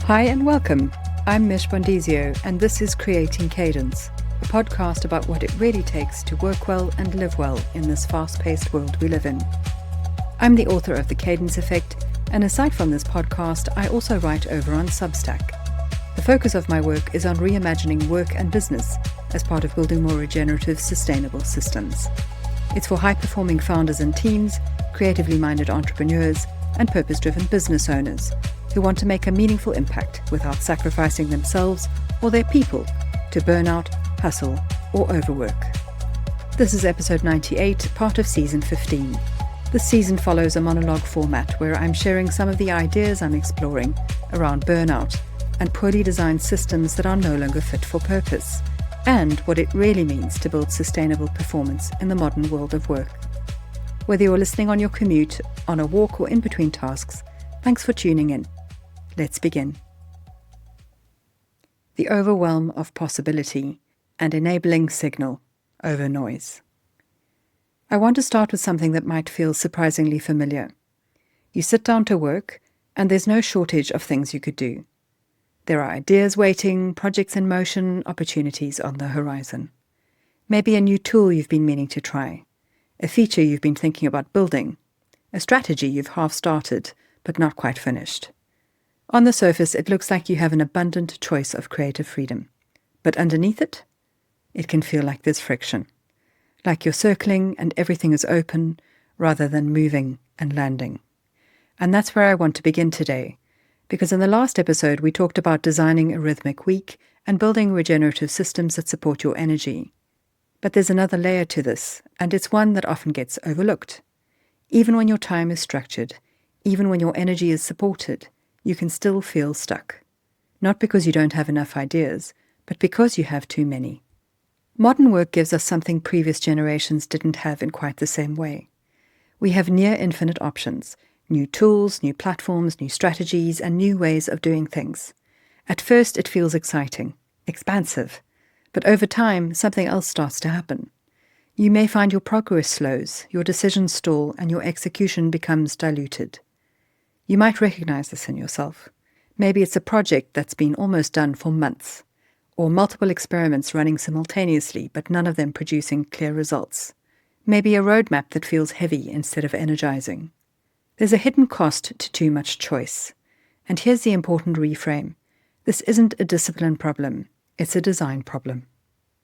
Hi and welcome. I'm Mich Bondesio, and this is Creating Cadence, a podcast about what it really takes to work well and live well in this fast-paced world we live in. I'm the author of The Cadence Effect, and aside from this podcast, I also write over on Substack. The focus of my work is on reimagining work and business as part of building more regenerative, sustainable systems. It's for high-performing founders and teams, creatively minded entrepreneurs, and purpose-driven business owners who want to make a meaningful impact without sacrificing themselves or their people to burnout, hustle, or overwork. This is episode 98, part of season 15. This season follows a monologue format where I'm sharing some of the ideas I'm exploring around burnout and poorly designed systems that are no longer fit for purpose, and what it really means to build sustainable performance in the modern world of work. Whether you're listening on your commute, on a walk, or in between tasks, thanks for tuning in. Let's begin. The overwhelm of possibility and enabling signal over noise. I want to start with something that might feel surprisingly familiar. You sit down to work, and there's no shortage of things you could do. There are ideas waiting, projects in motion, opportunities on the horizon. Maybe a new tool you've been meaning to try, a feature you've been thinking about building, a strategy you've half started but not quite finished. On the surface, it looks like you have an abundant choice of creative freedom. But underneath it, it can feel like there's friction. Like you're circling and everything is open rather than moving and landing. And that's where I want to begin today, because in the last episode we talked about designing a rhythmic week and building regenerative systems that support your energy. But there's another layer to this, and it's one that often gets overlooked. Even when your time is structured, even when your energy is supported, you can still feel stuck. Not because you don't have enough ideas, but because you have too many. Modern work gives us something previous generations didn't have in quite the same way. We have near infinite options, new tools, new platforms, new strategies, and new ways of doing things. At first it feels exciting, expansive, but over time something else starts to happen. You may find your progress slows, your decisions stall, and your execution becomes diluted. You might recognize this in yourself. Maybe it's a project that's been almost done for months, or multiple experiments running simultaneously, but none of them producing clear results. Maybe a roadmap that feels heavy instead of energizing. There's a hidden cost to too much choice. And here's the important reframe. This isn't a discipline problem, it's a design problem.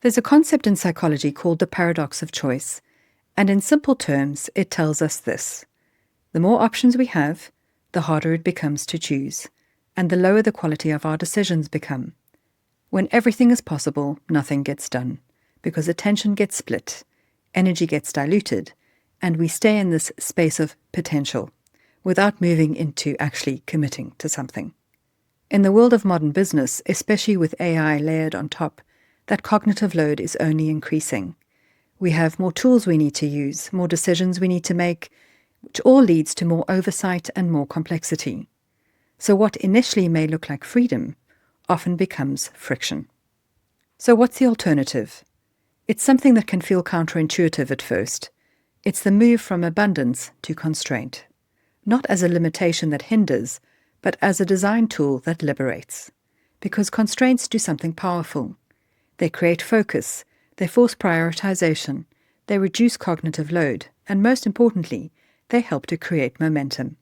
There's a concept in psychology called the paradox of choice, and in simple terms, it tells us this. The more options we have, the harder it becomes to choose, and the lower the quality of our decisions become. When everything is possible, nothing gets done, because attention gets split, energy gets diluted, and we stay in this space of potential, without moving into actually committing to something. In the world of modern business, especially with AI layered on top, that cognitive load is only increasing. We have more tools we need to use, more decisions we need to make, which all leads to more oversight and more complexity. So what initially may look like freedom often becomes friction. So what's the alternative? It's something that can feel counterintuitive at first. It's the move from abundance to constraint, not as a limitation that hinders, but as a design tool that liberates. Because constraints do something powerful. They create focus, they force prioritization, they reduce cognitive load, and most importantly, they help to create momentum.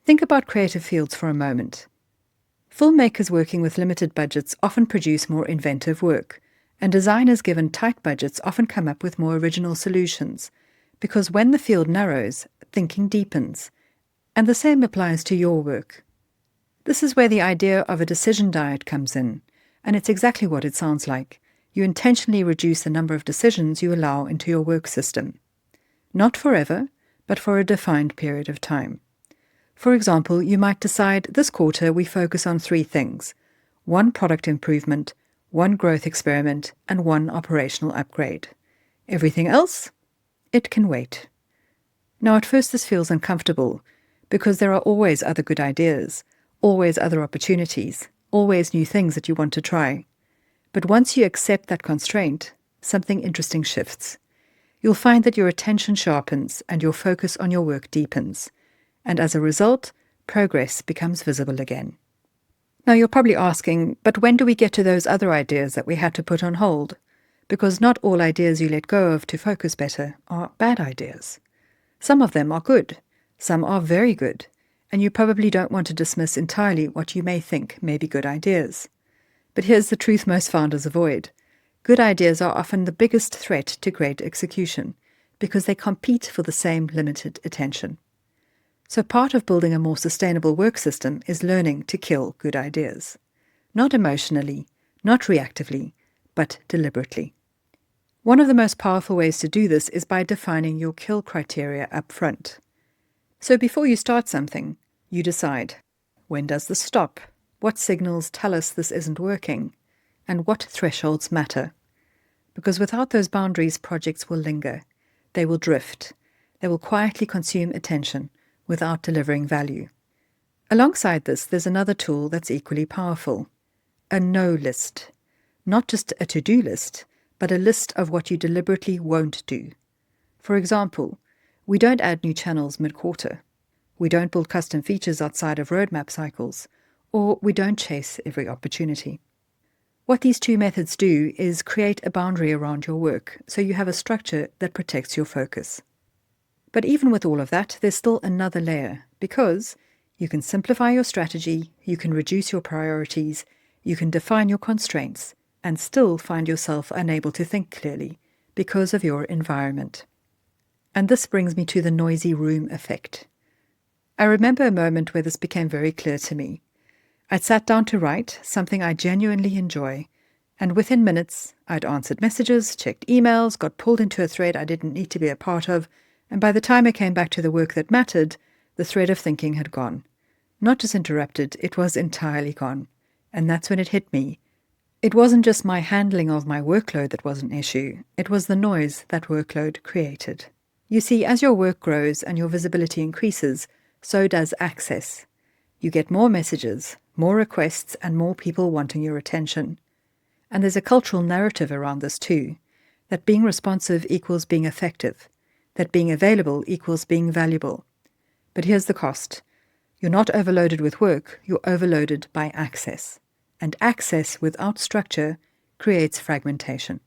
Think about creative fields for a moment. Filmmakers working with limited budgets often produce more inventive work, and designers given tight budgets often come up with more original solutions, because when the field narrows, thinking deepens. And the same applies to your work. This is where the idea of a decision diet comes in, and it's exactly what it sounds like. You intentionally reduce the number of decisions you allow into your work system. Not forever, but for a defined period of time. For example, you might decide this quarter we focus on 3 things: 1 product improvement, 1 growth experiment, and 1 operational upgrade. Everything else? It can wait. Now, at first this feels uncomfortable, because there are always other good ideas, always other opportunities, always new things that you want to try. But once you accept that constraint, something interesting shifts. You'll find that your attention sharpens and your focus on your work deepens, and as a result, progress becomes visible again. Now you're probably asking, but when do we get to those other ideas that we had to put on hold? Because not all ideas you let go of to focus better are bad ideas. Some of them are good, some are very good, and you probably don't want to dismiss entirely what you may think may be good ideas. But here's the truth most founders avoid. Good ideas are often the biggest threat to great execution, because they compete for the same limited attention. So part of building a more sustainable work system is learning to kill good ideas. Not emotionally, not reactively, but deliberately. One of the most powerful ways to do this is by defining your kill criteria up front. So before you start something, you decide, when does this stop? What signals tell us this isn't working? And what thresholds matter? Because without those boundaries, projects will linger. They will drift. They will quietly consume attention without delivering value. Alongside this, there's another tool that's equally powerful. A no list. Not just a to-do list, but a list of what you deliberately won't do. For example, we don't add new channels mid-quarter. We don't build custom features outside of roadmap cycles, or we don't chase every opportunity. What these two methods do is create a boundary around your work, so you have a structure that protects your focus. But even with all of that, there's still another layer, because you can simplify your strategy, you can reduce your priorities, you can define your constraints, and still find yourself unable to think clearly because of your environment. And this brings me to the noisy room effect. I remember a moment where this became very clear to me. I'd sat down to write, something I genuinely enjoy, and within minutes, I'd answered messages, checked emails, got pulled into a thread I didn't need to be a part of, and by the time I came back to the work that mattered, the thread of thinking had gone. Not just interrupted, it was entirely gone. And that's when it hit me. It wasn't just my handling of my workload that was an issue, it was the noise that workload created. You see, as your work grows and your visibility increases, so does access. You get more messages, more requests, and more people wanting your attention. And there's a cultural narrative around this too, that being responsive equals being effective, that being available equals being valuable. But here's the cost. You're not overloaded with work, you're overloaded by access. And access without structure creates fragmentation.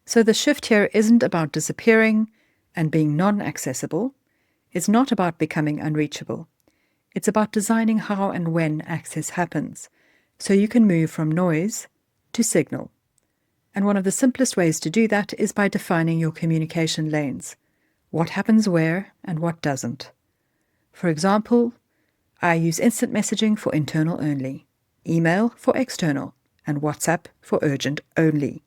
So the shift here isn't about disappearing and being non-accessible. It's not about becoming unreachable. It's about designing how and when access happens, so you can move from noise to signal. And one of the simplest ways to do that is by defining your communication lanes. What happens where and what doesn't. For example, I use instant messaging for internal only, email for external, and WhatsApp for urgent only.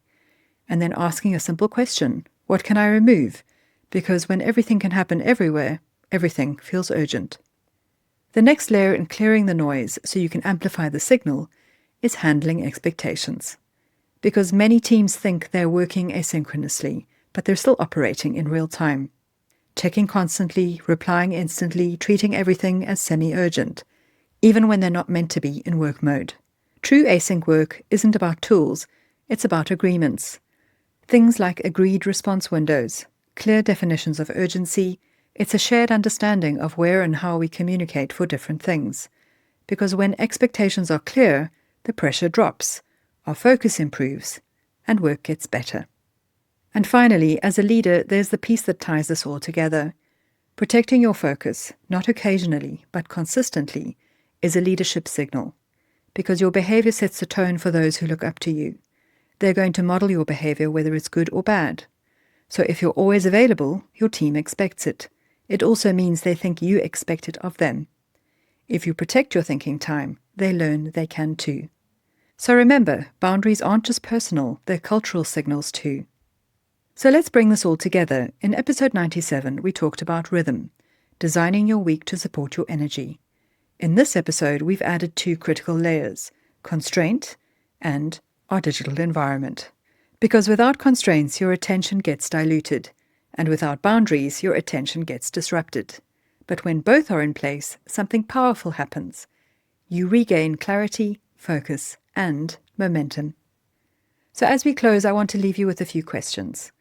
And then asking a simple question, what can I remove? Because when everything can happen everywhere, everything feels urgent. The next layer in clearing the noise so you can amplify the signal is handling expectations. Because many teams think they're working asynchronously, but they're still operating in real time. Checking constantly, replying instantly, treating everything as semi-urgent, even when they're not meant to be in work mode. True async work isn't about tools, it's about agreements. Things like agreed response windows, clear definitions of urgency. It's a shared understanding of where and how we communicate for different things. Because when expectations are clear, the pressure drops, our focus improves, and work gets better. And finally, as a leader, there's the piece that ties this all together. Protecting your focus, not occasionally, but consistently, is a leadership signal. Because your behavior sets the tone for those who look up to you. They're going to model your behavior whether it's good or bad. So if you're always available, your team expects it. It also means they think you expect it of them. If you protect your thinking time, they learn they can too. So remember, boundaries aren't just personal, they're cultural signals too. So let's bring this all together. In episode 97, we talked about rhythm, designing your week to support your energy. In this episode, we've added two critical layers, constraint and our digital environment. Because without constraints, your attention gets diluted, and without boundaries, your attention gets disrupted. But when both are in place, something powerful happens. You regain clarity, focus, and momentum. So as we close, I want to leave you with a few questions.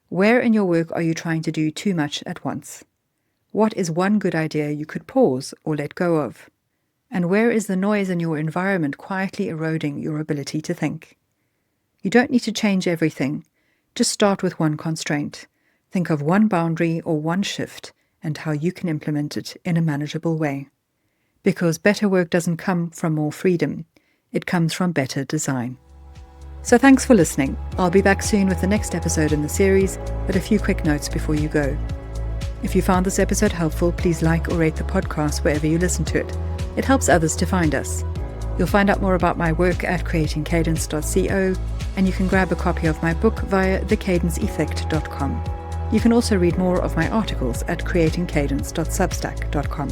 Where in your work are you trying to do too much at once? What is one good idea you could pause or let go of? And where is the noise in your environment quietly eroding your ability to think? You don't need to change everything. Just start with one constraint. Think of one boundary or one shift and how you can implement it in a manageable way. Because better work doesn't come from more freedom. It comes from better design. So thanks for listening. I'll be back soon with the next episode in the series, but a few quick notes before you go. If you found this episode helpful, please like or rate the podcast wherever you listen to it. It helps others to find us. You'll find out more about my work at creatingcadence.co, and you can grab a copy of my book via thecadenceeffect.com. You can also read more of my articles at creatingcadence.substack.com.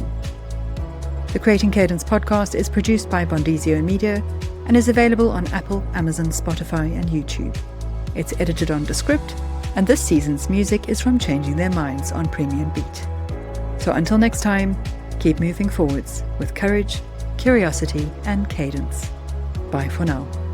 The Creating Cadence podcast is produced by Bondesio Media and is available on Apple, Amazon, Spotify, and YouTube. It's edited on Descript, and this season's music is from Changing Their Minds on Premium Beat. So until next time, keep moving forwards with courage, curiosity, and cadence. Bye for now.